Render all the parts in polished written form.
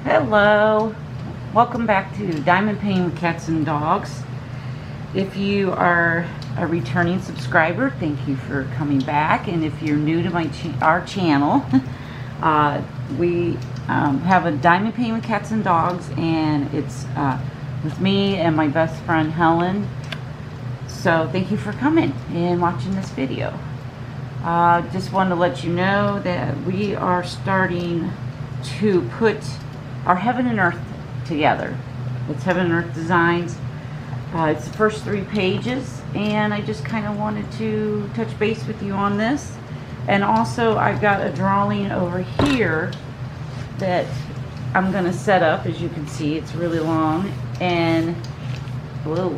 Hello, welcome back to Diamond Painting with Cats and Dogs. If you are a returning subscriber, thank you for coming back, and if you're new to our channel, we have a Diamond Painting with Cats and Dogs, and it's with me and my best friend Helen. So thank you for coming and watching this video. Just wanted to let you know that we are starting to put our Heaven and Earth together. It's Heaven and Earth Designs. It's the first 3 pages, and I just kind of wanted to touch base with you on this. And also I've got a drawing over here that I'm going to set up. As you can see, it's really long, and whoa,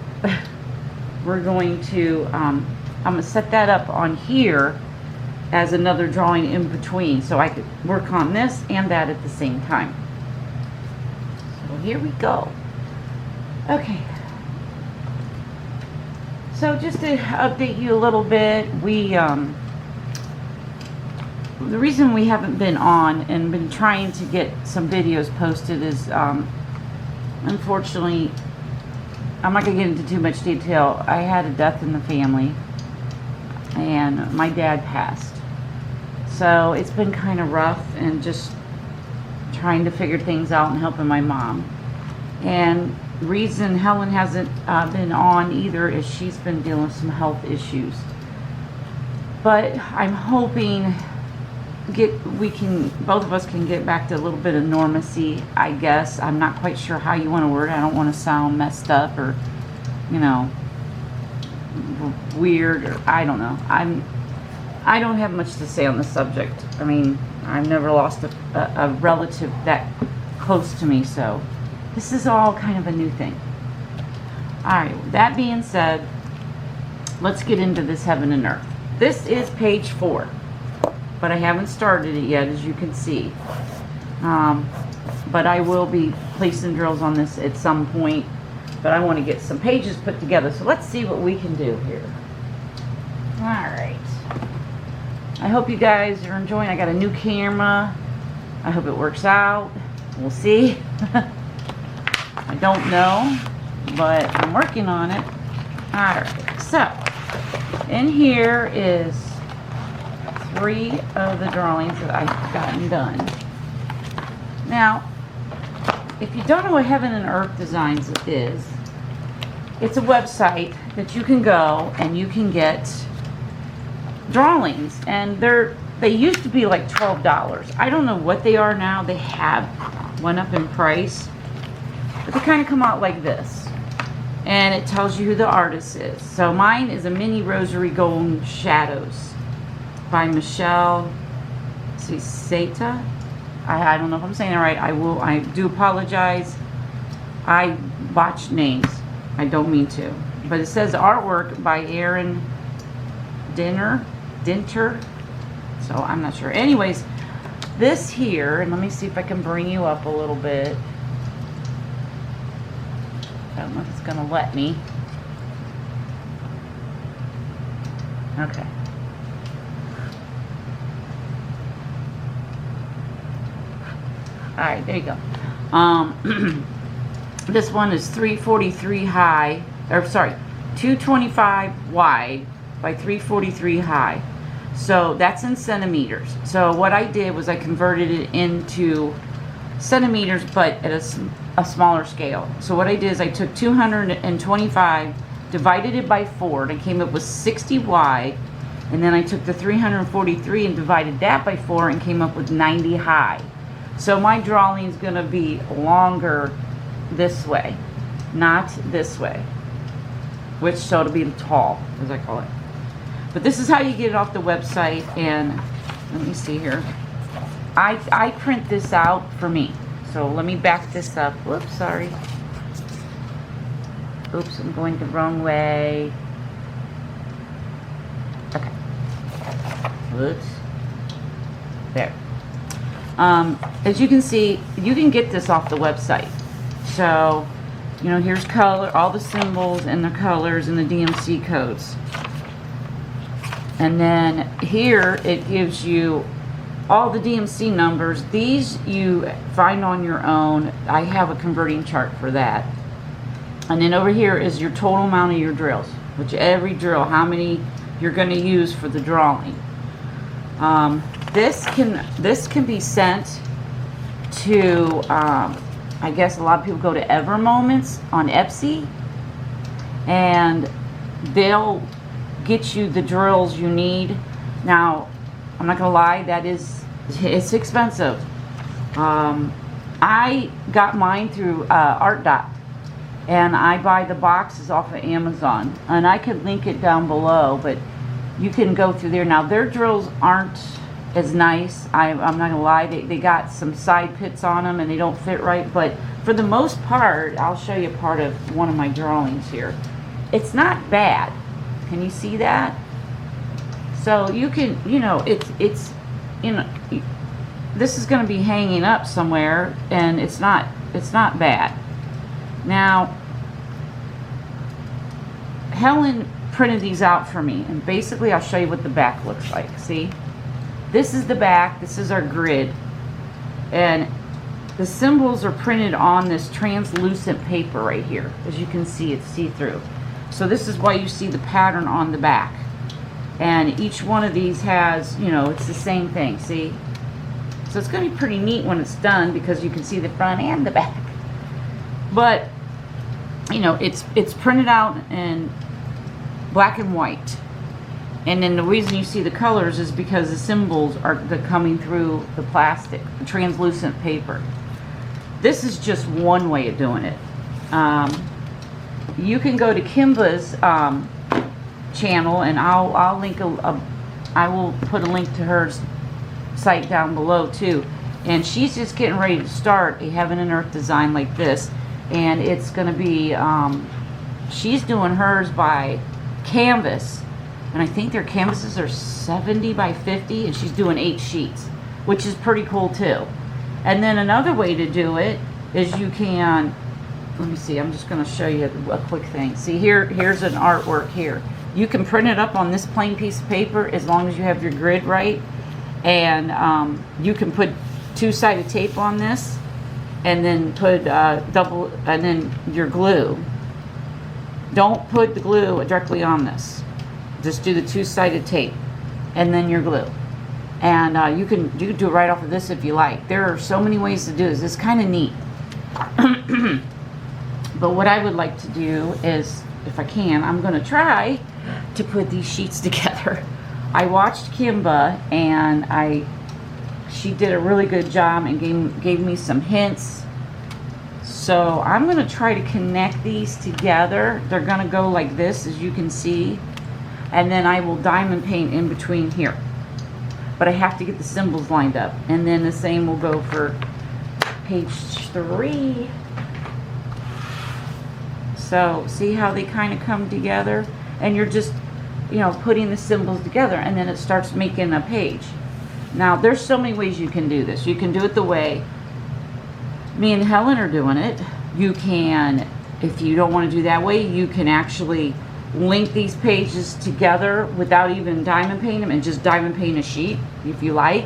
we're going to I'm going to set that up on here as another drawing in between, so I could work on this and that at the same time. So here we go. Okay, so just to update you a little bit, we the reason we haven't been on and been trying to get some videos posted is unfortunately, I'm not going to get into too much detail. I had a death in the family, and my dad passed. So it's been kind of rough, and just trying to figure things out and helping my mom. And the reason Helen hasn't been on either is she's been dealing with some health issues. But I'm hoping both of us can get back to a little bit of normalcy, I guess. I'm not quite sure how you want to word it. I don't want to sound messed up or, you know, weird, or I don't know. I don't have much to say on the subject. I mean, I've never lost a relative that close to me, so this is all kind of a new thing. Alright, with that being said, let's get into this Heaven and Earth. This is page 4, but I haven't started it yet, as you can see. But I will be placing drills on this at some point, but I want to get some pages put together, so let's see what we can do here. Alright. I hope you guys are enjoying. I got a new camera. I hope it works out. We'll see. I don't know, but I'm working on it. Alright, so in here is 3 of the drawings that I've gotten done. Now, if you don't know what Heaven and Earth Designs is, it's a website that you can go and you can get drawings, and they used to be like $12. I don't know what they are now. They have went up in price, but they kind of come out like this, and it tells you who the artist is. So mine is a mini rosary golden shadows by Michelle Ciseta. I don't know if I'm saying it right. I do apologize. I botched names. I don't mean to, but it says artwork by Aaron Dinter, so I'm not sure. Anyways, this here, and let me see if I can bring you up a little bit. I don't know if it's gonna let me. Okay. Alright, there you go. This one is 343 high, or sorry, 225 wide by 343 high. So that's in centimeters. So what I did was I converted it into centimeters, but at a smaller scale. So what I did is I took 225, divided it by 4, and I came up with 60 wide, and then I took the 343 and divided that by 4 and came up with 90 high. So my drawing is going to be longer this way, not this way, so it'll be tall, as I call it. But this is how you get it off the website. And let me see here. I print this out for me. So let me back this up. Whoops, sorry. Oops, I'm going the wrong way. Okay. Whoops. There. As you can see, you can get this off the website. So, you know, here's color, all the symbols and the colors and the DMC codes. And then here it gives you all the DMC numbers. These you find on your own. I have a converting chart for that. And then over here is your total amount of your drills, which every drill, how many you're going to use for the drawing. This can be sent to, I guess a lot of people go to Ever Moments on Etsy, and they'll get you the drills you need. Now, I'm not gonna lie, it's expensive. I got mine through Art Dot, and I buy the boxes off of Amazon, and I could link it down below, but you can go through there. Now, their drills aren't as nice. I'm not gonna lie, they got some side pits on them and they don't fit right, but for the most part, I'll show you part of one of my drawings here. It's not bad. Can you see that? So you can, it's this is going to be hanging up somewhere, and it's not bad. Now, Helen printed these out for me, and basically I'll show you what the back looks like. See, this is the back, this is our grid, and the symbols are printed on this translucent paper right here. As you can see, it's see-through. So this is why you see the pattern on the back. And each one of these has, it's the same thing, see? So it's going to be pretty neat when it's done, because you can see the front and the back. But, it's printed out in black and white. And then the reason you see the colors is because the symbols are coming through the plastic, the translucent paper. This is just one way of doing it. You can go to Kimba's channel, and I'll link I will put a link to her site down below too. And she's just getting ready to start a Heaven and Earth design like this, and it's going to be she's doing hers by canvas, and I think their canvases are 70 by 50, and she's doing 8 sheets, which is pretty cool too. And then another way to do it is you can, let me see, I'm just going to show you a quick thing. See, here's an artwork here. You can print it up on this plain piece of paper as long as you have your grid right, and you can put 2-sided tape on this, and then put double, and then your glue. Don't put the glue directly on this. Just do the 2-sided tape, and then your glue. And you can do it right off of this if you like. There are so many ways to do this. It's kind of neat. But what I would like to do is, if I can, I'm going to try to put these sheets together. I watched Kimba, and she did a really good job and gave me some hints. So I'm going to try to connect these together. They're going to go like this, as you can see. And then I will diamond paint in between here. But I have to get the symbols lined up. And then the same will go for page 3. So see how they kind of come together? And you're just, putting the symbols together, and then it starts making a page. Now, there's so many ways you can do this. You can do it the way me and Helen are doing it. You can, if you don't want to do that way, you can actually link these pages together without even diamond paint them, and just diamond paint a sheet if you like.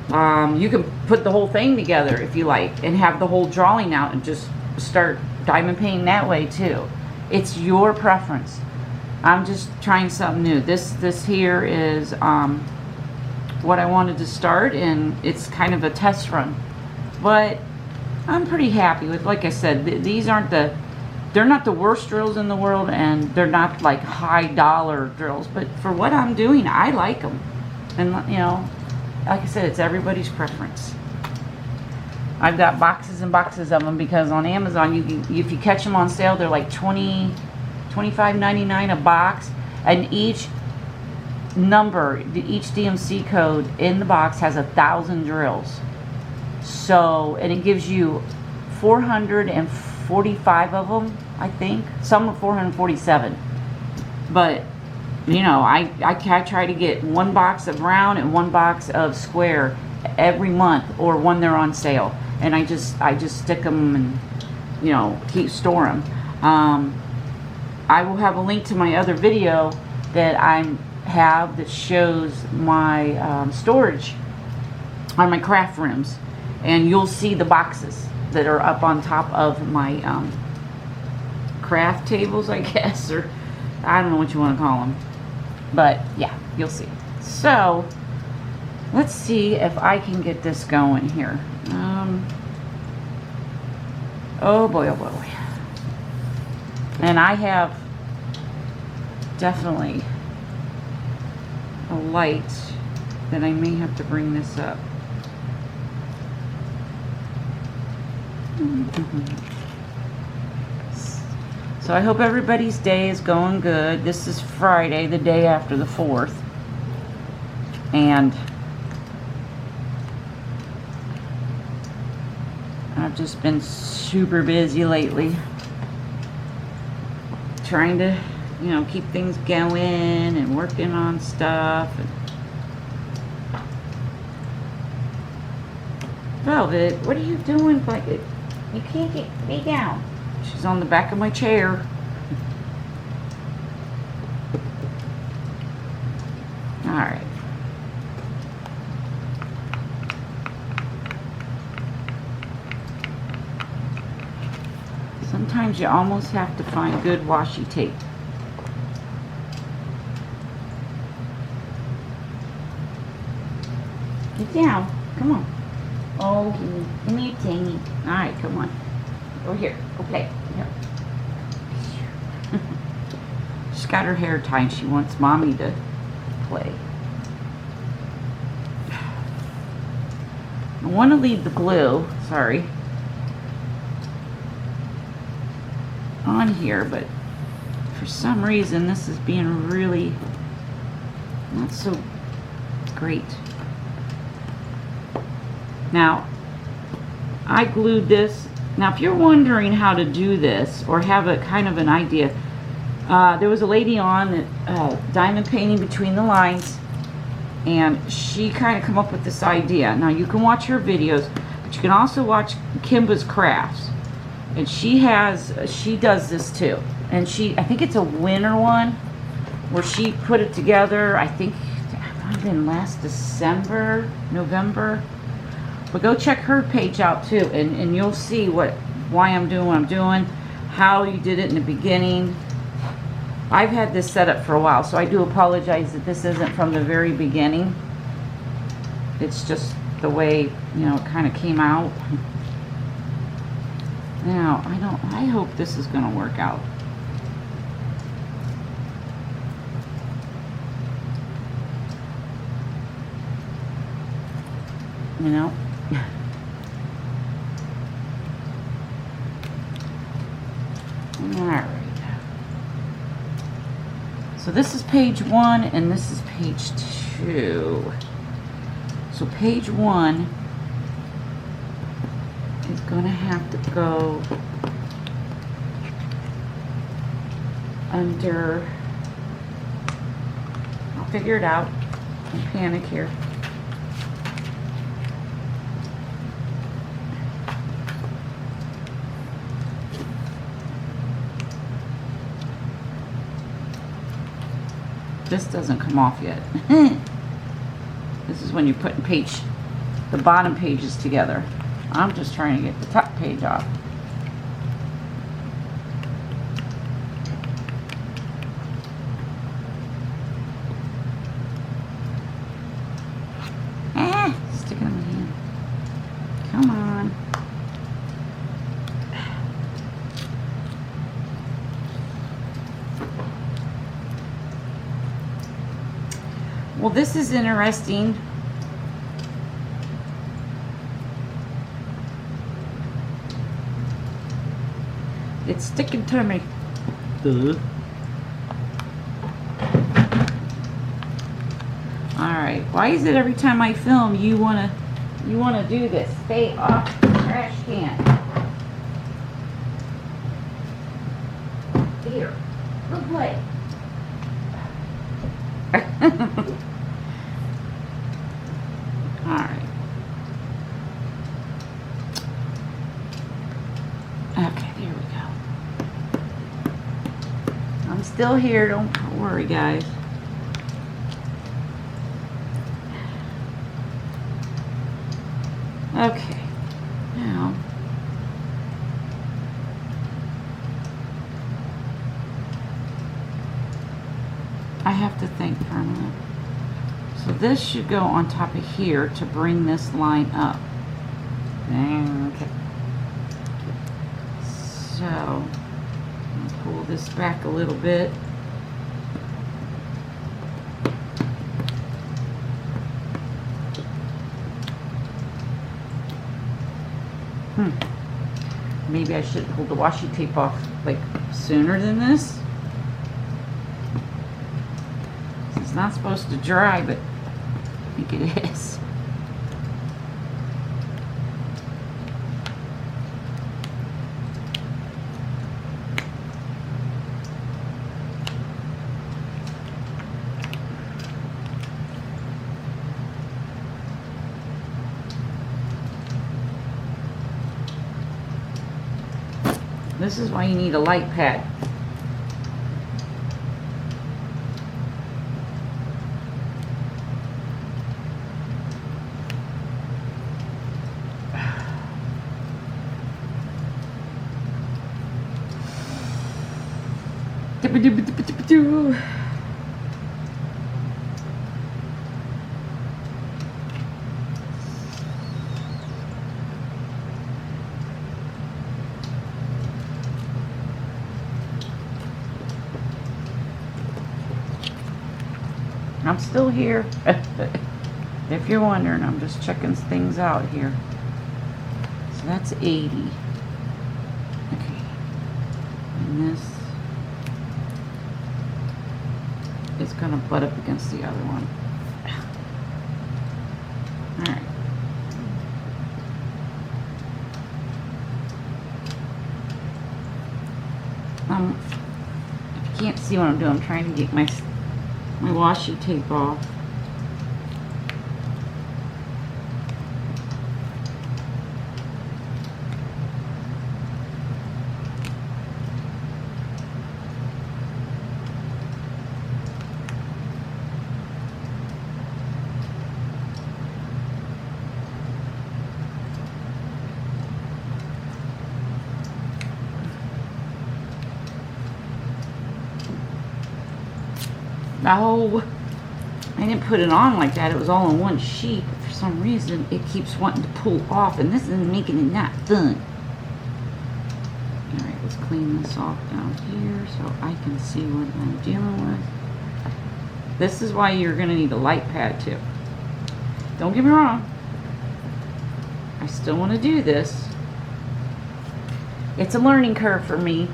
You can put the whole thing together if you like, and have the whole drawing out and just start diamond painting that way too. It's your preference. I'm just trying something new. This here is what I wanted to start, and it's kind of a test run, but I'm pretty happy with. Like I said, these aren't they're not the worst drills in the world, and they're not like high dollar drills, but for what I'm doing, I like them. And like I said, it's everybody's preference. I've got boxes and boxes of them, because on Amazon, if you catch them on sale, they're like $25.99 a box, and each DMC code in the box has 1,000 drills. So, and it gives you 445 of them, I think. Some are 447. But, I try to get 1 box of round and 1 box of square every month, or when they're on sale. And I just stick them and, keep store them. I will have a link to my other video that I have that shows my storage on my craft rooms, and you'll see the boxes that are up on top of my craft tables, I guess, or I don't know what you want to call them, but yeah, you'll see. So let's see if I can get this going here. Oh boy, oh boy. And I have definitely a light that I may have to bring this up. So I hope everybody's day is going good. This is Friday, the day after the 4th. And I've just been super busy lately, trying to, you know, keep things going and working on stuff. Velvet, what are you doing? You can't get me down. She's on the back of my chair. All right. Sometimes you almost have to find good washi tape. Get down. Come on. Oh, give me your tangy. All right, come on. Go here. Go play. Here. She's got her hair tied. She wants mommy to play. I want to leave the glue. Sorry. On here, but for some reason this is being really not so great. Now, I glued this. Now, if you're wondering how to do this or have a kind of an idea, there was a lady on Diamond Painting Between the Lines, and she kind of come up with this idea. Now, you can watch her videos, but you can also watch Kimba's Crafts, and she does this too. And I think it's a winter one where she put it together. I think it might have been last December, November. But go check her page out too, and you'll see why I'm doing what I'm doing, how you did it in the beginning. I've had this set up for a while, so I do apologize that this isn't from the very beginning. It's just the way, you know, it kind of came out. Now, I hope this is going to work out. You know? Alright. So this is page 1 and this is page 2. So page 1 is going to have to go under, I'll figure it out. Don't panic here. This doesn't come off yet. This is when you're putting the bottom pages together. I'm just trying to get the top page off. Stick it in my hand. Come on. Well, this is interesting. It's sticking to me. Alright, why is it every time I film you wanna do this? Stay off the trash can. Here, go play. Alright. Okay, there we go. I'm still here, don't worry, guys. Okay, now I have to think for a minute. So this should go on top of here to bring this line up. Okay. So I'll pull this back a little bit. Maybe I should pull the washi tape off like sooner than this. It's not supposed to dry, but I think it is. This is why you need a light pad. I'm still here. If you're wondering, I'm just checking things out here. So that's 80. Okay. And this is going to butt up against the other one. Alright. If you can't see what I'm doing, I'm trying to get my washi tape off. No, I didn't put it on like that. It was all in one sheet. But for some reason, it keeps wanting to pull off, and this is making it not fun. All right, let's clean this off down here so I can see what I'm dealing with. This is why you're going to need a light pad too. Don't get me wrong. I still want to do this. It's a learning curve for me.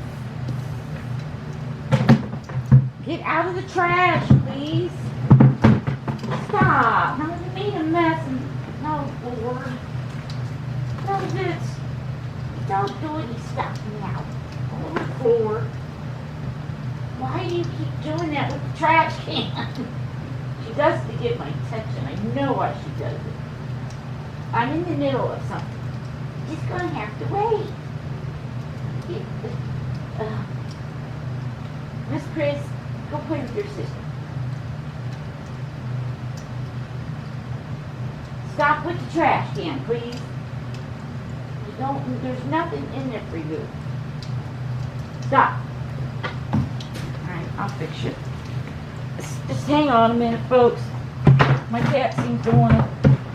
Get out of the trash, please. Stop. Now you made a mess. And, no, Lord. No, this. Don't do any stuff now. On the floor. Why do you keep doing that with the trash can? She does it to get my attention. I know why she does it. I'm in the middle of something. Just gonna have to wait. Miss Chris, go play with your sister. Stop with the trash can, please. There's nothing in there for you. Stop. Alright, I'll fix you. Just hang on a minute, folks. My cat seems to want to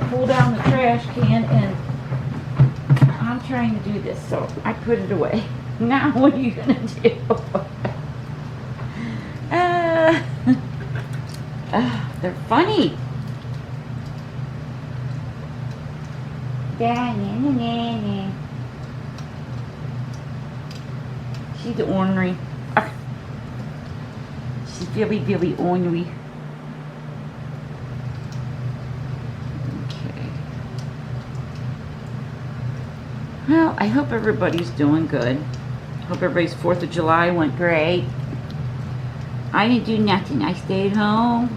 pull down the trash can, and I'm trying to do this, so I put it away. Now what are you going to do? They're funny. She's ornery. She's very ornery. Okay. Well, I hope everybody's doing good. Hope everybody's 4th of July went great. I didn't do nothing. I stayed home.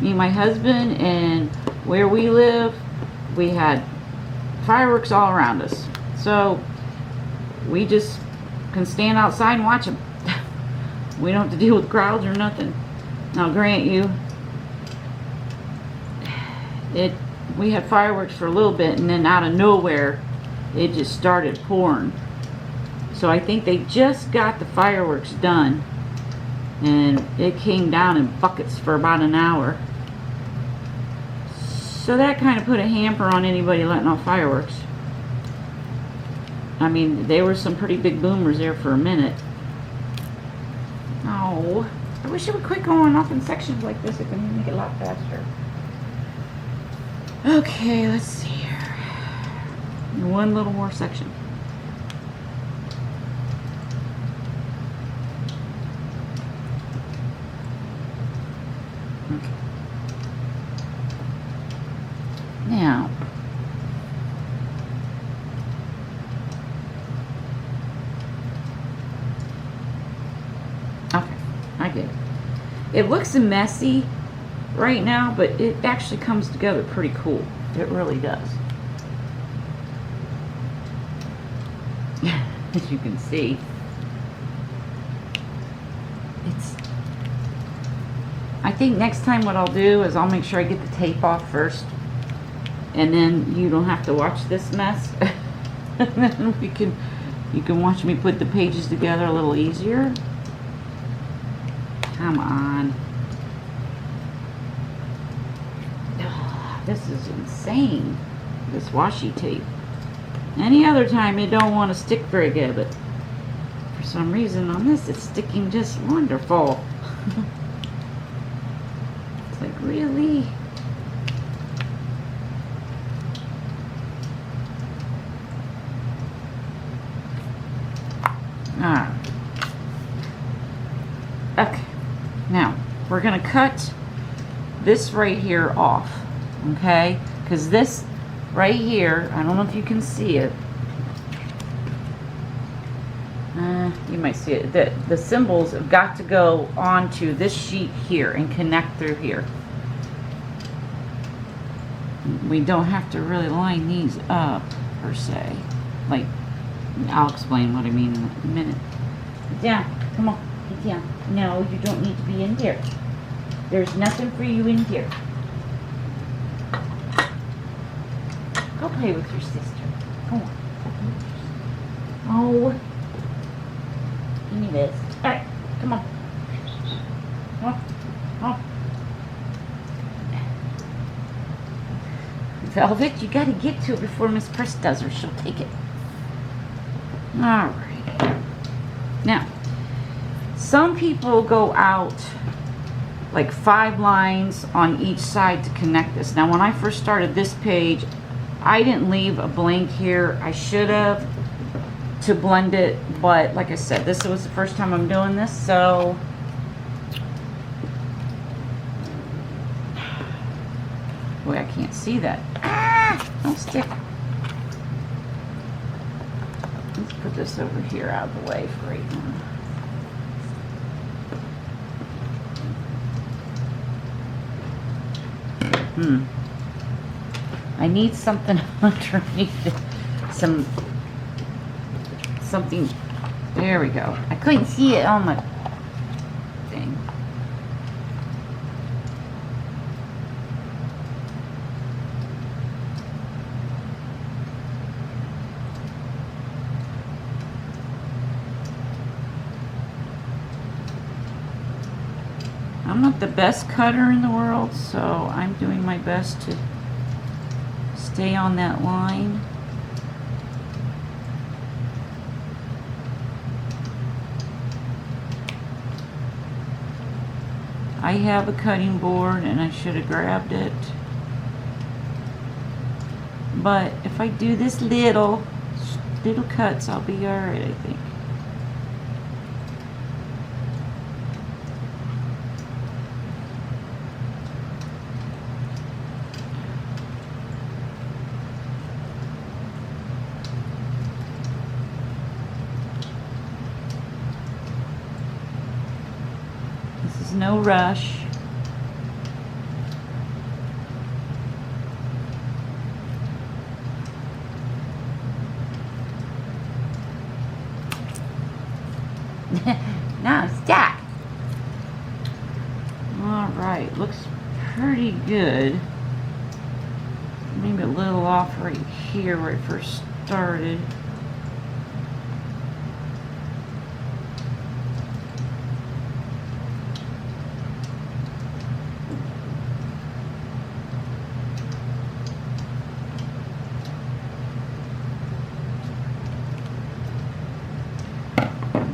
Me and my husband, and where we live, we had fireworks all around us. So we just can stand outside and watch them. We don't have to deal with crowds or nothing. Now, grant you, we had fireworks for a little bit, and then out of nowhere it just started pouring. So I think they just got the fireworks done, and it came down in buckets for about an hour. So that kind of put a hamper on anybody letting off fireworks. I mean, there were some pretty big boomers there for a minute. Oh, I wish it would quit going off in sections like this. It can make it a lot faster. Okay, let's see here. One little more section. Okay. Now, okay, I get it. It looks messy right now, but it actually comes together pretty cool. It really does. As you can see, I think next time what I'll do is I'll make sure I get the tape off first, and then you don't have to watch this mess. And then you can watch me put the pages together a little easier. Come on. This is insane, this washi tape. Any other time it don't want to stick very good, but for some reason on this it's sticking just wonderful. It's like, really? Alright. Okay. Now, we're going to cut this right here off. Okay? Because this right here, I don't know if you can see it. You might see it. The symbols have got to go onto this sheet here and connect through here. We don't have to really line these up, per se. Like, I'll explain what I mean in a minute. Get down. Come on. Get down. No, you don't need to be in there. There's nothing for you in here. Go play with your sister. Go on. Oh. Give me this. Alright. Come on. Oh. Oh. Velvet, you gotta get to it before Miss Press does, or she'll take it. Alright. Now, some people go out like 5 lines on each side to connect this. Now, when I first started this page, I didn't leave a blank here. I should have, to blend it, but like I said, this was the first time I'm doing this, so boy, I can't see that. Ah, don't stick. Let's put this over here out of the way for right now. I need something underneath it. Something. There we go. I couldn't see it on my thing. I'm not the best cutter in the world, so I'm doing my best to stay on that line. I have a cutting board and I should have grabbed it. But if I do this little cuts, I'll be alright, I think. No rush. Now stack. All right, looks pretty good. little off right here where I first started.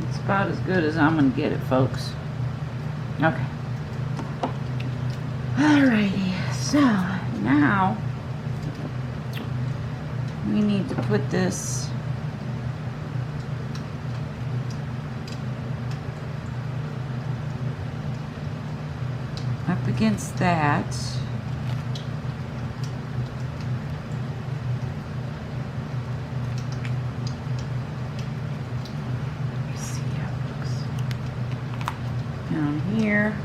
It's about as good as I'm gonna get it, folks. Okay. Alrighty, so now we need to put this up against that. Let's see how it looks down here.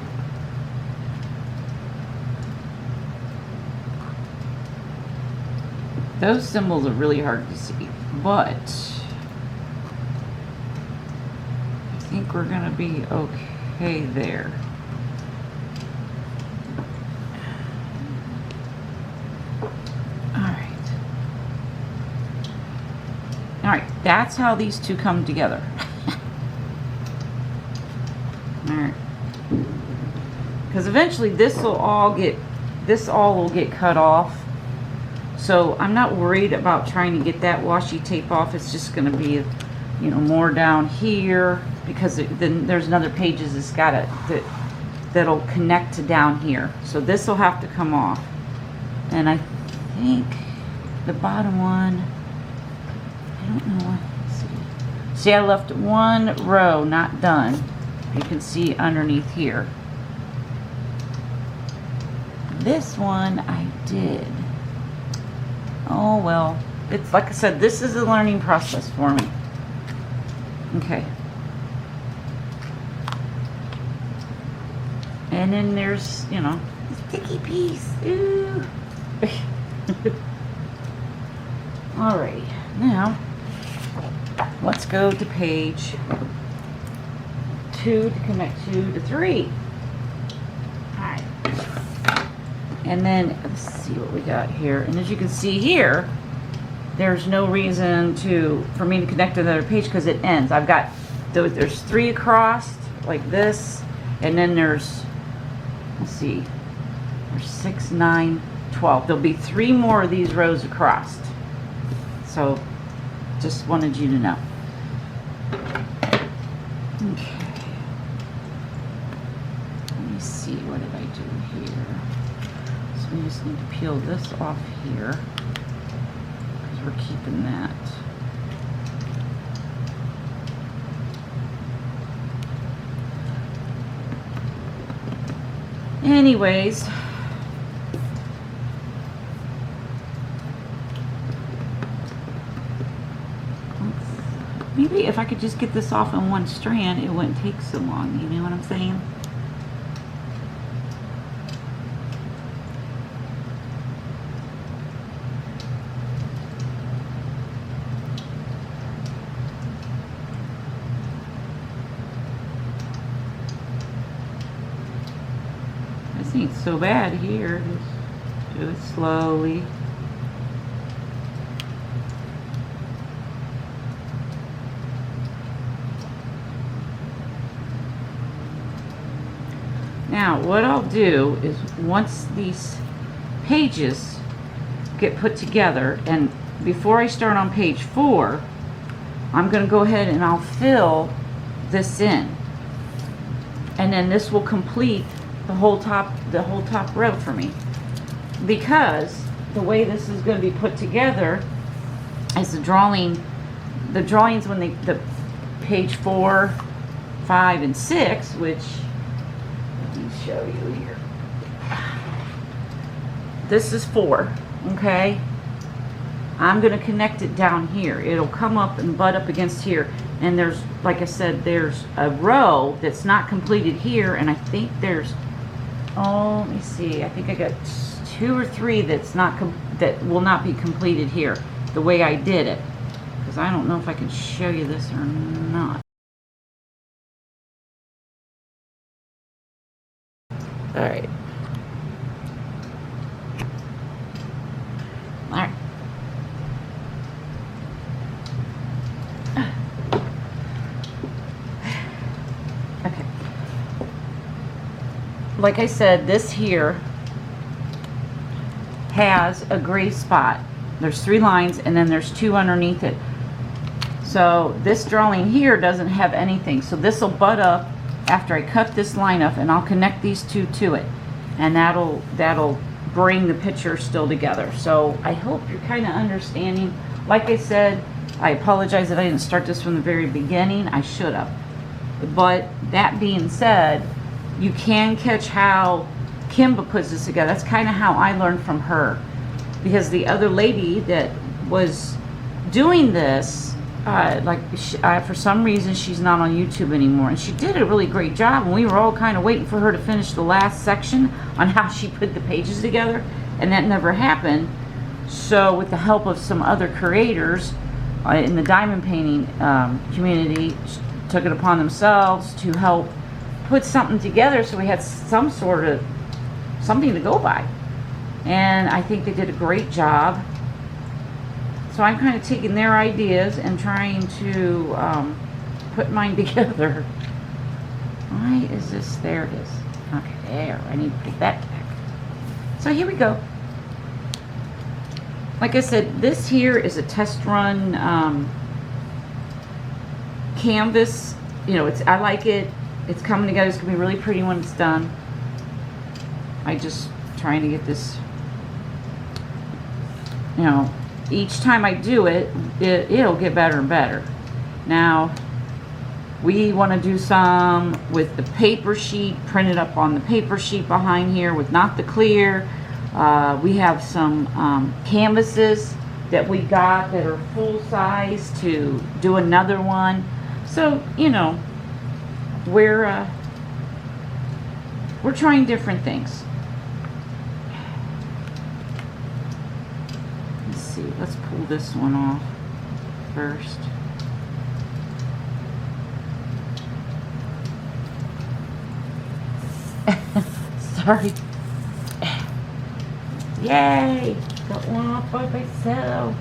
Those symbols are really hard to see, but I think we're gonna be okay there. All right, that's how these two come together. All right, because eventually this all will get cut off. So I'm not worried about trying to get that washi tape off. It's just going to be, you know, more down here because then there's another pages that'll connect to down here. So this will have to come off. And I think the bottom one, I don't know. Let's see. See, I left one row not done. You can see underneath here. This one I did. Oh well, it's like I said, this is a learning process for me. Okay. And then there's, you know, the sticky piece. Ooh. Alright, now let's go to page 2 to connect 2 to 3. Alright. And then let's see what we got here. And as you can see here, there's no reason for me to connect to another page because it ends. I've got there's 3 across like this, and then there's, let's see, there's 6, 9, 12. There'll be 3 more of these rows across. So just wanted you to know. Okay. Let me see, what did I do here? So we just need to peel this off here because we're keeping that. Anyways, maybe if I could just get this off in one strand, it wouldn't take so long. You know what I'm saying? This ain't so bad here. Just do it slowly. Now, what I'll do is once these pages get put together, and before I start on page 4, I'm going to go ahead and I'll fill this in. And then this will complete the whole top row for me. Because the way this is going to be put together is the drawings when the page 4, 5, and 6, which show you here. This is 4, okay? I'm going to connect it down here. It'll come up and butt up against here. And there's, like I said, there's a row that's not completed here, and I think there's, oh, let me see. I think I got 2 or 3 that will not be completed here the way I did it. Because I don't know if I can show you this or not. Alright. Alright. like I said, this here has a gray spot. There's 3 lines and then there's 2 underneath it. So this drawing here doesn't have anything. So this will butt up after I cut this line up, and I'll connect these 2 to it. And that'll bring the picture still together. So I hope you're kind of understanding. Like I said, I apologize that I didn't start this from the very beginning. I should have. But that being said, you can catch how Kimba puts this together. That's kind of how I learned from her. Because the other lady that was doing this, for some reason she's not on YouTube anymore, and she did a really great job, and we were all kind of waiting for her to finish the last section on how she put the pages together, and that never happened. So with the help of some other creators in the diamond painting community, took it upon themselves to help put something together so we had some sort of something to go by, and I think they did a great job. So I'm kind of taking their ideas and trying to put mine together. Why is this? There it is. Okay, there. I need to put that back. So here we go. Like I said, this here is a test run canvas. You know, I like it. It's coming together. It's going to be really pretty when it's done. I just trying to get this, you know, each time I do it, it'll get better and better. Now, we want to do some with the paper sheet, printed up on the paper sheet behind here with not the clear. We have some canvases that we got that are full size to do another one. So, you know, we're trying different things. Let's pull this one off first. Sorry. Yay! Got one off by myself.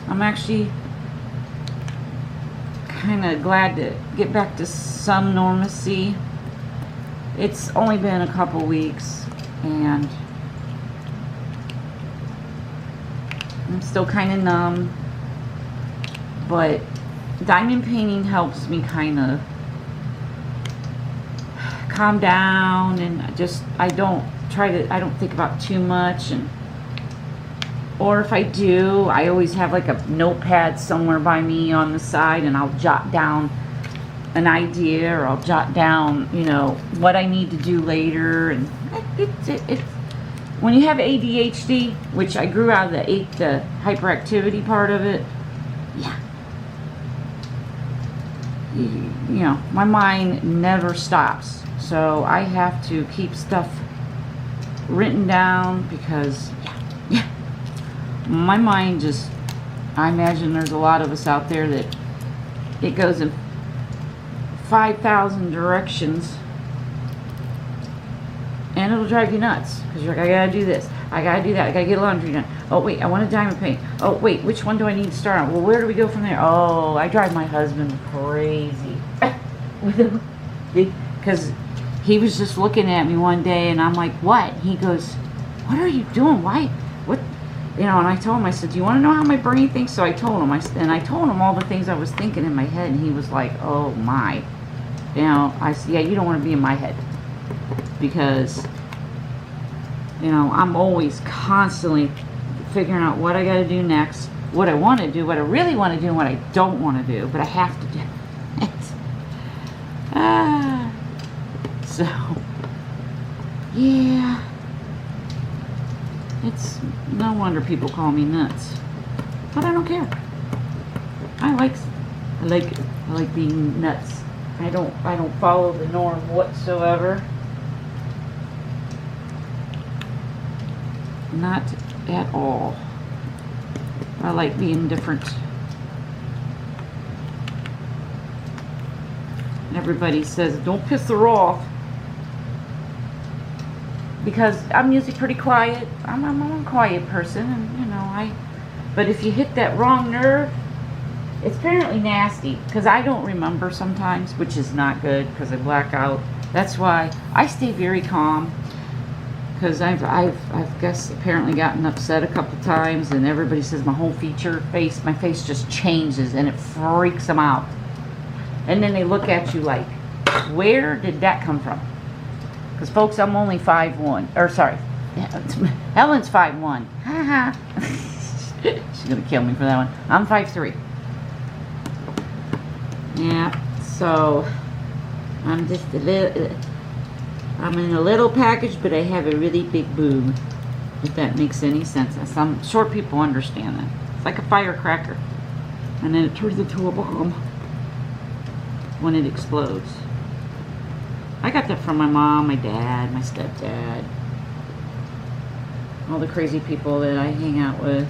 I'm actually kind of glad to get back to some normalcy. It's only been a couple weeks and I'm still kind of numb, but diamond painting helps me kind of calm down, and I don't think about too much, or if I do, I always have like a notepad somewhere by me on the side, and I'll jot down an idea, or I'll jot down, you know, what I need to do later. And it's when you have ADHD, which I grew out of the hyperactivity part of it, yeah, you know, my mind never stops. So I have to keep stuff written down because, yeah, my mind just, I imagine there's a lot of us out there that it goes in 5,000 directions, and it'll drive you nuts because you're like, I gotta do this, I gotta do that, I gotta get laundry done. Oh wait, I want a diamond paint. Oh wait, which one do I need to start on? Well, where do we go from there? Oh, I drive my husband crazy because he was just looking at me one day, and I'm like, what? He goes, what are you doing? Why? What? You know, and I told him, I said, do you want to know how my brain thinks? So I told him, and I told him all the things I was thinking in my head, and he was like, oh my. You know, I said, yeah, you don't want to be in my head, because, you know, I'm always constantly figuring out what I got to do next, what I want to do, what I really want to do, and what I don't want to do, but I have to do it. So, yeah, it's no wonder people call me nuts, but I don't care. I like being nuts. I don't follow the norm whatsoever. Not at all. I like being different. Everybody says, don't piss her off. Because I'm usually pretty quiet. I'm a quiet person, and you know, but if you hit that wrong nerve, It's apparently nasty because I don't remember sometimes, which is not good because I black out. That's why I stay very calm, because I've guess apparently gotten upset a couple times, and everybody says my whole my face just changes, and it freaks them out. And then they look at you like, where did that come from? Because folks, I'm only 5'1", or sorry, Helen's 5'1". Haha. She's gonna kill me for that one. I'm 5'3". Yeah, so I'm just a little. I'm in a little package, but I have a really big boob. If that makes any sense. Some short people understand that. It's like a firecracker, and then it turns into a bomb when it explodes. I got that from my mom, my dad, my stepdad, all the crazy people that I hang out with.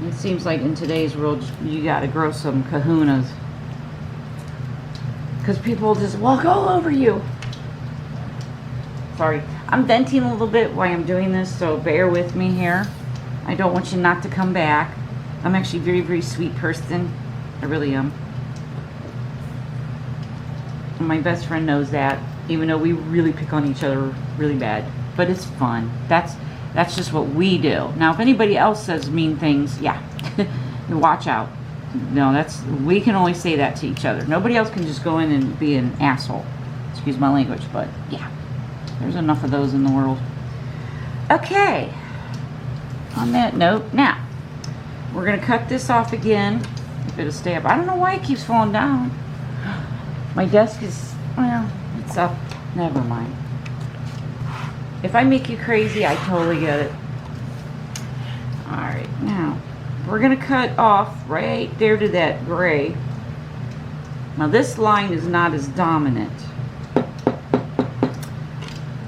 It seems like in today's world, you gotta grow some kahunas, because people just walk all over you. Sorry, I'm venting a little bit while I'm doing this, so bear with me here. I don't want you not to come back. I'm actually a very, very sweet person. I really am. And my best friend knows that, even though we really pick on each other really bad. But it's fun. That's just what we do. Now, if anybody else says mean things, yeah, watch out. No, we can only say that to each other. Nobody else can just go in and be an asshole. Excuse my language, but yeah, there's enough of those in the world. Okay, on that note, now, we're going to cut this off again, if it'll stay up. I don't know why it keeps falling down. My desk is, well, it's up. Never mind. If I make you crazy, I totally get it. Alright, now, we're going to cut off right there to that gray. Now, this line is not as dominant.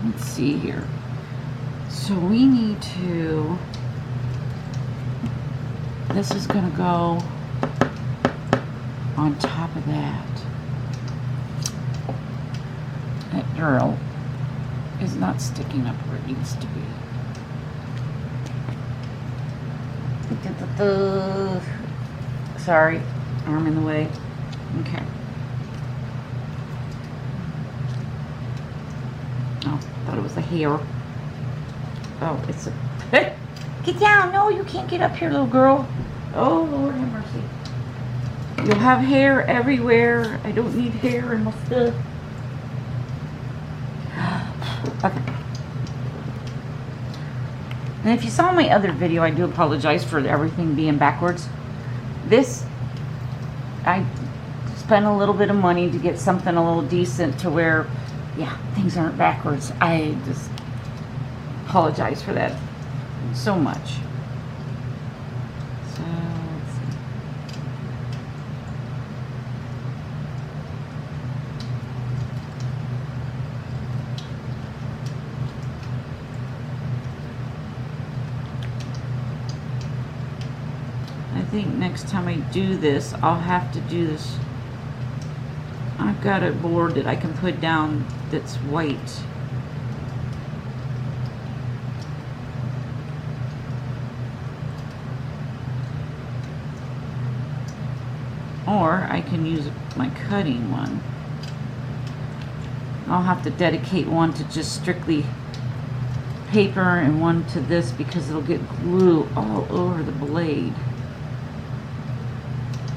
Let's see here. So, we need to... This is going to go on top of that. That drill is not sticking up where it needs to be. Sorry, arm in the way. Okay. Oh, thought it was a hair. Oh, it's a... Get down! No, you can't get up here, little girl. Oh, Lord have mercy. You'll have hair everywhere. I don't need hair in my stuff. Okay. And if you saw my other video, I do apologize for everything being backwards. This, I spent a little bit of money to get something a little decent to where, yeah, things aren't backwards. I just apologize for that so much. So, let's see. I think next time I do this, I'll have to do this. I've got a board that I can put down that's white. Or I can use my cutting one. I'll have to dedicate one to just strictly paper and one to this, because it'll get glue all over the blade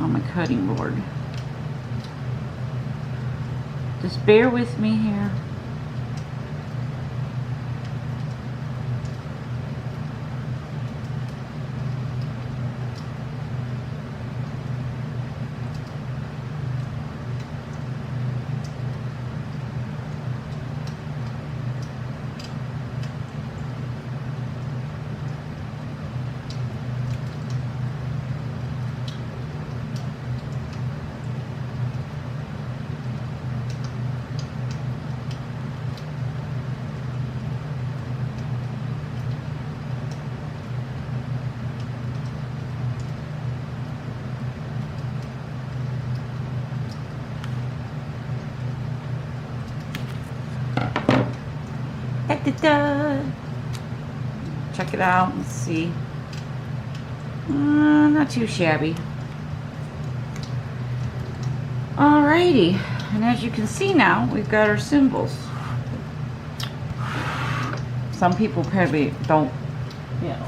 on my cutting board. Just bear with me here. Da-da-da. Check it out and see. Not too shabby. Alrighty, and as you can see now, we've got our symbols. Some people probably don't, you know,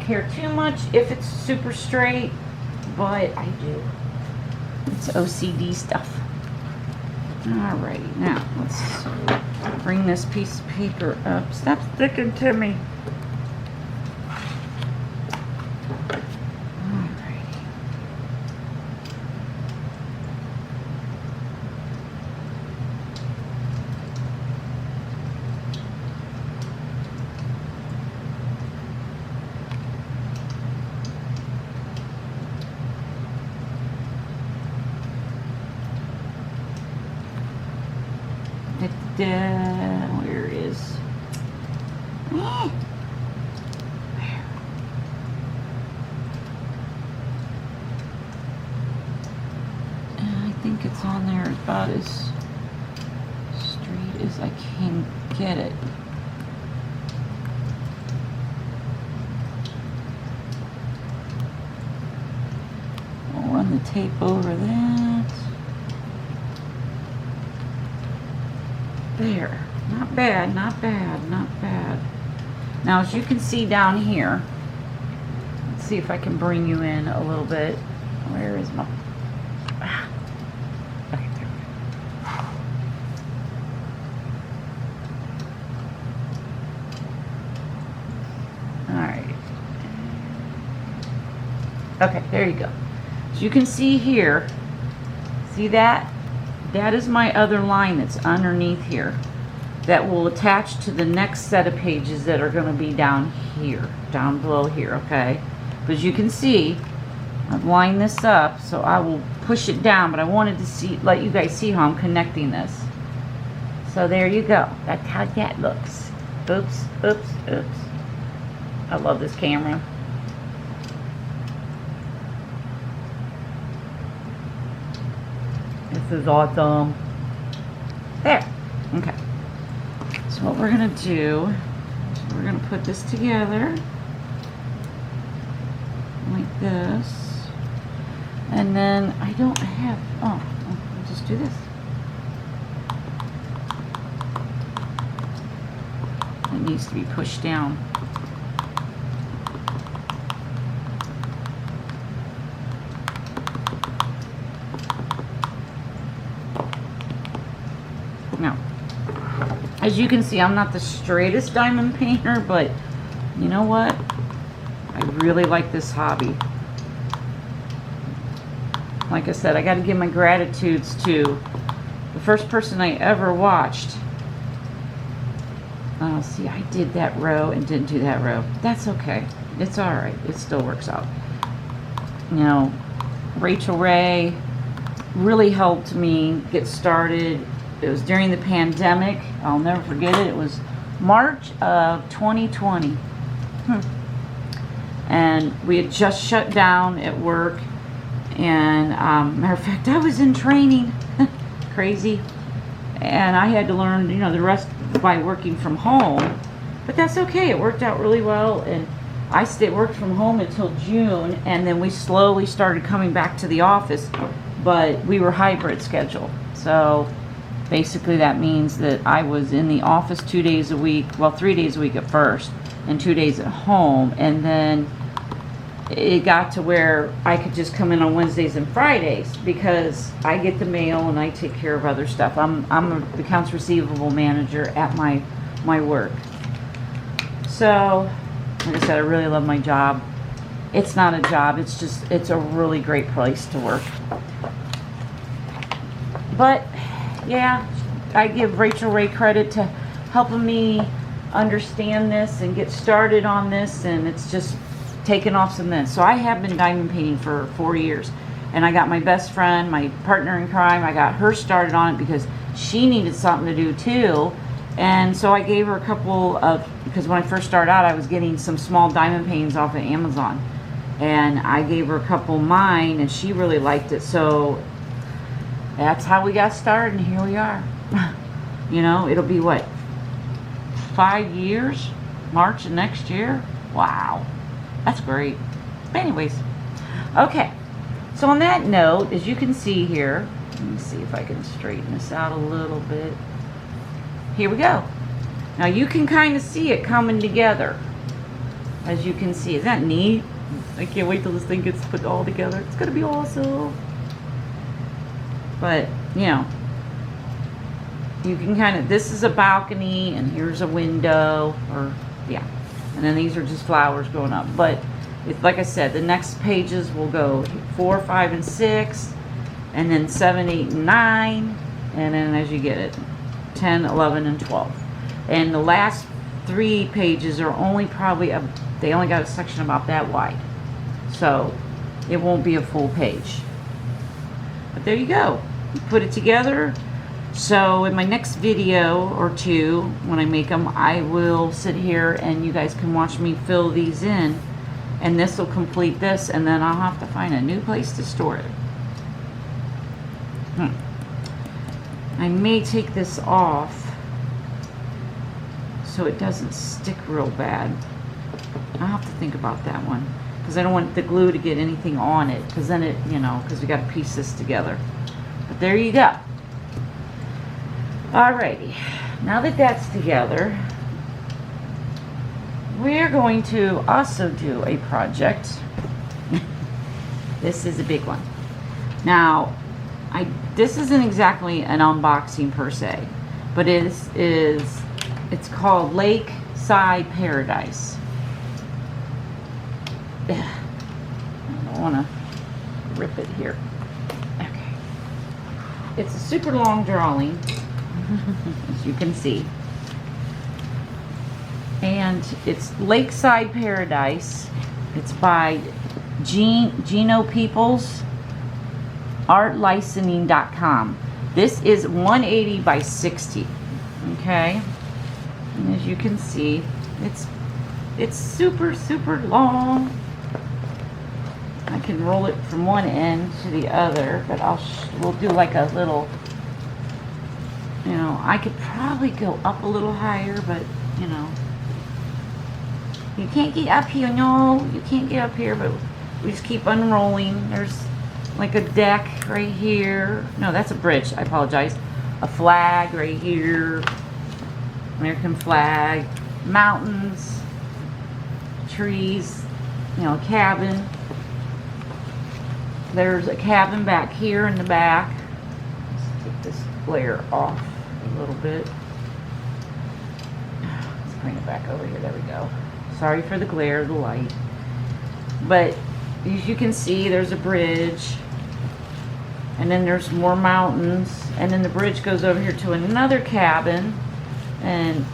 care too much if it's super straight, but I do. It's OCD stuff. Alrighty, now let's bring this piece of paper up. Stop sticking to me. Where is there. I think it's on there about as straight as I can get it. We'll run the tape over that. There. Not bad, not bad, not bad. Now, as you can see down here, let's see if I can bring you in a little bit. Where is my... Okay, there. Alright. Okay, there you go. As you can see here, see that? That is my other line that's underneath here that will attach to the next set of pages that are going to be down here, down below here, okay? But as you can see, I've lined this up, so I will push it down, but I wanted to let you guys see how I'm connecting this. So there you go. That's how that looks. Oops, oops, oops. I love this camera. This is awesome. There. Okay. So what we're going to do is we're going to put this together like this. And then I don't have... Oh, I'll just do this. It needs to be pushed down. Now, as you can see, I'm not the straightest diamond painter, but you know what? I really like this hobby. Like I said, I got to give my gratitudes to the first person I ever watched. See, I did that row and didn't do that row. That's okay. It's alright. It still works out. You know, Rachel Ray really helped me get started. It was during the pandemic. I'll never forget it. It was March of 2020. And we had just shut down at work. And matter of fact, I was in training. Crazy. And I had to learn, you know, the rest by working from home. But that's okay. It worked out really well. And I worked from home until June. And then we slowly started coming back to the office. But we were hybrid schedule. So... basically, that means that I was in the office 2 days a week, well, 3 days a week at first, and 2 days at home, and then it got to where I could just come in on Wednesdays and Fridays because I get the mail and I take care of other stuff. I'm the accounts receivable manager at my work. So, like I said, I really love my job. It's not a job, it's a really great place to work. But yeah, I give Rachel Ray credit to helping me understand this and get started on this, and it's just taken off some minutes. So I have been diamond painting for 4 years, and I got my best friend, my partner in crime, I got her started on it because she needed something to do too. And so I gave her a couple of, because when I first started out, I was getting some small diamond paintings off of Amazon, and I gave her a couple of mine, and she really liked it. So that's how we got started, and here we are. You know, it'll be what, 5 years? March of next year? Wow. That's great. But anyways, okay. So on that note, as you can see here, let me see if I can straighten this out a little bit. Here we go. Now you can kind of see it coming together. As you can see, isn't that neat? I can't wait till this thing gets put all together. It's gonna be awesome. But, you know, you can kind of, this is a balcony and here's a window, or yeah, and then these are just flowers going up. But it's like I said, the next pages will go 4, 5, and 6, and then 7, 8, and 9, and then as you get it, 10, 11, and 12. And the last 3 pages are only probably they only got a section about that wide, so it won't be a full page. But there you go. You put it together. So in my next video or 2, when I make them, I will sit here and you guys can watch me fill these in, and this will complete this, and then I'll have to find a new place to store it. I may take this off so it doesn't stick real bad. I'll have to think about that one, because I don't want the glue to get anything on it, because then it, you know, because we got to piece this together. But there you go. Alrighty, now that that's together, we're going to also do a project. This is a big one. Now, this isn't exactly an unboxing per se, but it's called Lakeside Paradise. I don't want to rip it here. Okay. It's a super long drawing, as you can see. And it's Lakeside Paradise. It's by Gino Peoples, artlicensing.com. This is 180 by 60. Okay? And as you can see, it's super, super long. I can roll it from one end to the other, but we'll do like a little, you know, I could probably go up a little higher, but, you know, you can't get up here. No, you can't get up here, but we just keep unrolling. There's like a deck right here. No, that's a bridge. I apologize. A flag right here. American flag. Mountains. Trees. You know, a cabin. There's a cabin back here in the back. Let's take this glare off a little bit. Let's bring it back over here. There we go. Sorry for the glare of the light. But as you can see, there's a bridge. And then there's more mountains. And then the bridge goes over here to another cabin. And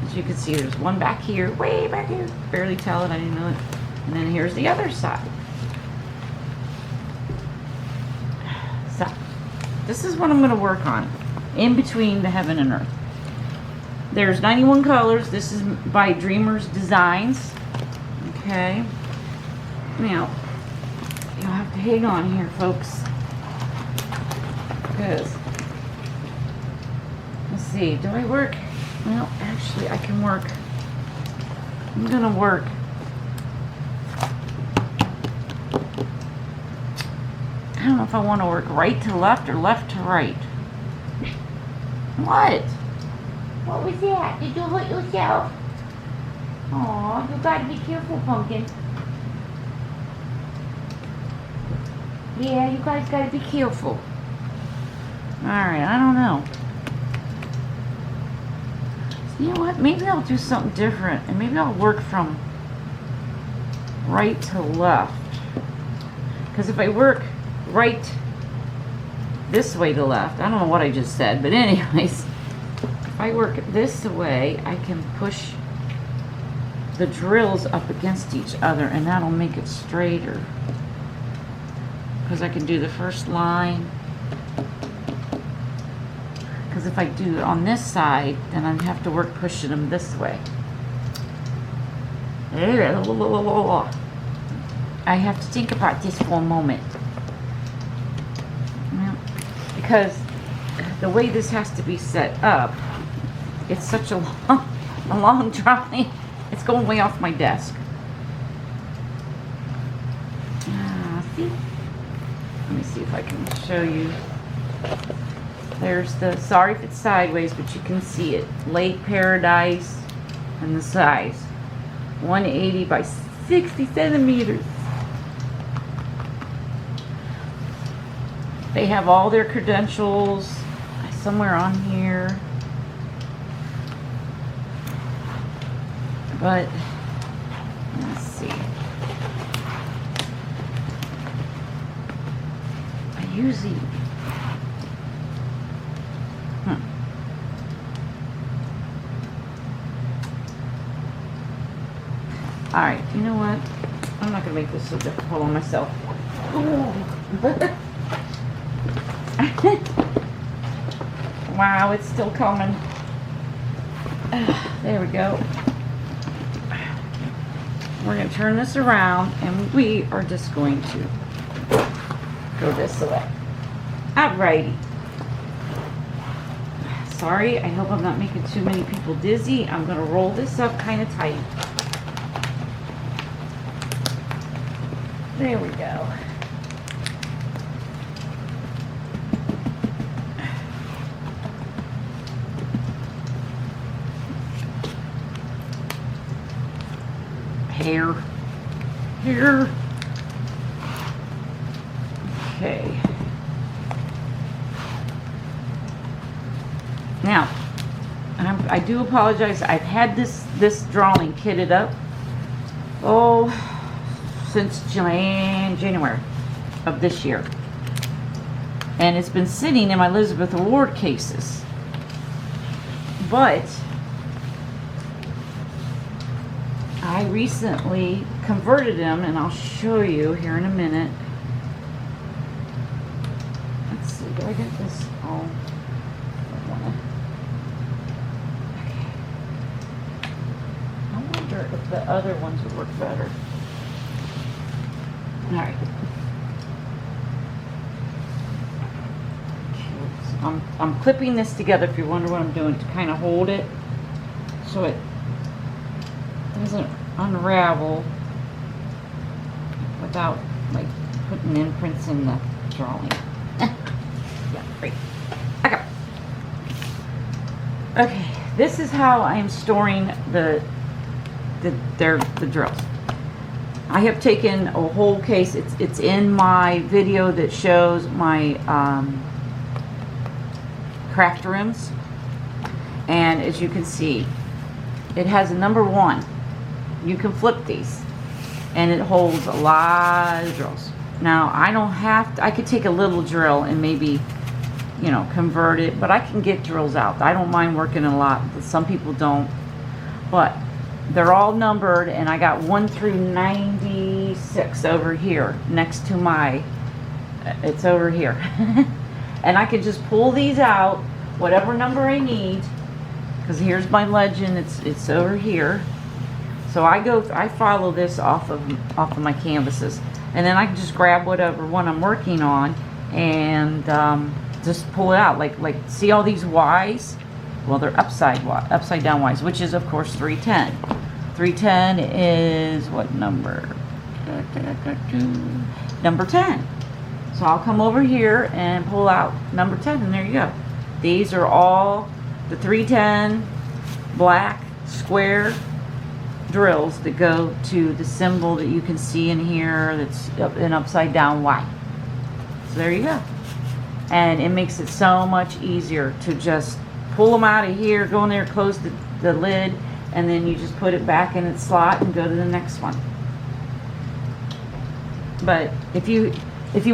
as you can see, there's one back here. Way back here. Barely tell it. I didn't know it. And then here's the other side. So, this is what I'm going to work on. In between the heaven and earth. There's 91 colors. This is by Dreamers Designs. Okay. Now, you'll have to hang on here, folks. Because, let's see, do I work? Well, actually, I can work. I'm going to work. I don't know if I want to work right to left or left to right. What? What was that? Did you hurt yourself? Aw, you gotta be careful, Pumpkin. Yeah, you guys gotta be careful. Alright, I don't know. So you know what? Maybe I'll do something different. And maybe I'll work from right to left. Because if I work right this way to left, I don't know what I just said, but anyways, if I work this way, I can push the drills up against each other, and that'll make it straighter. Because I can do the first line. Because if I do it on this side, then I have to work pushing them this way. I have to think about this for a moment. Because the way this has to be set up, it's such a long drawing. It's going way off my desk. See? Let me see if I can show you. There's the, sorry if it's sideways, but you can see it. Lake Paradise and the size. 180 by 60 centimeters. They have all their credentials somewhere on here. But, let's see. I usually... Alright, you know what? I'm not going to make this so difficult on myself. Wow, it's still coming. There we go. We're going to turn this around and we are just going to go this way. Alrighty. Sorry, I hope I'm not making too many people dizzy. I'm going to roll this up kind of tight. There we go. Here. Okay. Now, I do apologize. I've had this drawing kitted up. Oh, since January of this year. And it's been sitting in my Elizabeth Award cases. But I recently converted them, and I'll show you here in a minute. Let's see, do I get this? Oh, I wanna. Okay. I wonder if the other ones would work better. All right. I'm clipping this together, if you wonder what I'm doing, to kind of hold it so it doesn't unravel without like putting imprints in the drawing. Yeah, great. Okay, this is how I am storing the drills. I have taken a whole case. It's in my video that shows my craft rooms, and as you can see, it has a number 1. You can flip these, and it holds a lot of drills. Now I don't have to. I could take a little drill and maybe, you know, convert it, but I can get drills out. I don't mind working a lot, but some people don't. But they're all numbered, and I got 1 through 96 over here next to my, it's over here. And I can just pull these out, whatever number I need, because here's my legend, it's over here. So I follow this off of my canvases, and then I can just grab whatever one I'm working on and just pull it out. Like see all these Y's? Well, they're upside down Y's, which is of course 310. 310 is what number? Number 10. So I'll come over here and pull out number 10, and there you go. These are all the 310 black square drills that go to the symbol that you can see in here that's an upside down Y. So there you go. And it makes it so much easier to just pull them out of here, go in there, close the lid, and then you just put it back in its slot and go to the next one. But if you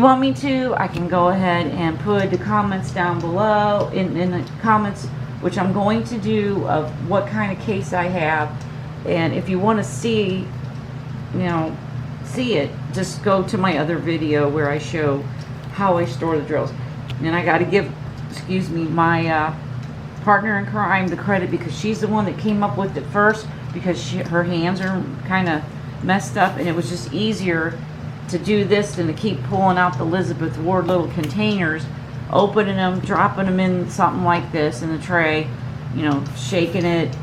want me to, I can go ahead and put the comments down below in the comments, which I'm going to do, of what kind of case I have. And if you want to see, see it, just go to my other video where I show how I store the drills. And I got to give, my partner in crime the credit, because she's the one that came up with it first, because her hands are kind of messed up, and it was just easier to do this than to keep pulling out the Elizabeth Ward little containers, opening them, dropping them in something like this in the tray, shaking it,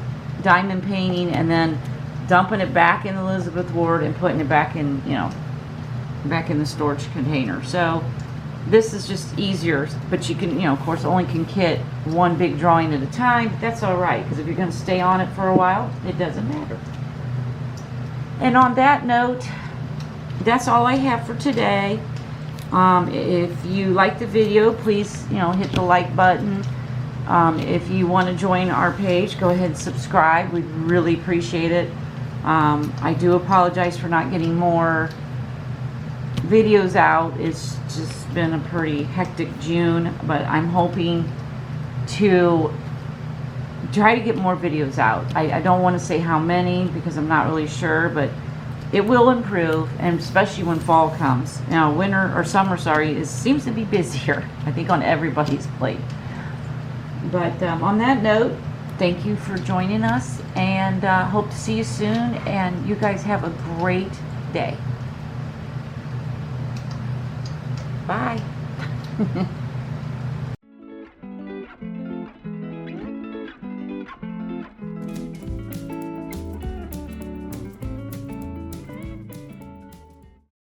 diamond painting, and then dumping it back in Elizabeth Ward and putting it back in, back in the storage container. So this is just easier, but you can, of course, only can kit one big drawing at a time. But that's all right, because if you're going to stay on it for a while, it doesn't matter. And on that note, that's all I have for today. If you like the video, please, hit the like button. If you want to join our page, go ahead and subscribe. We'd really appreciate it. I do apologize for not getting more videos out. It's just been a pretty hectic June, but I'm hoping to try to get more videos out. I don't want to say how many because I'm not really sure, but it will improve, and especially when fall comes. Now, winter or summer, sorry, seems to be busier, I think, on everybody's plate. But on that note, thank you for joining us, and hope to see you soon, and you guys have a great day. Bye.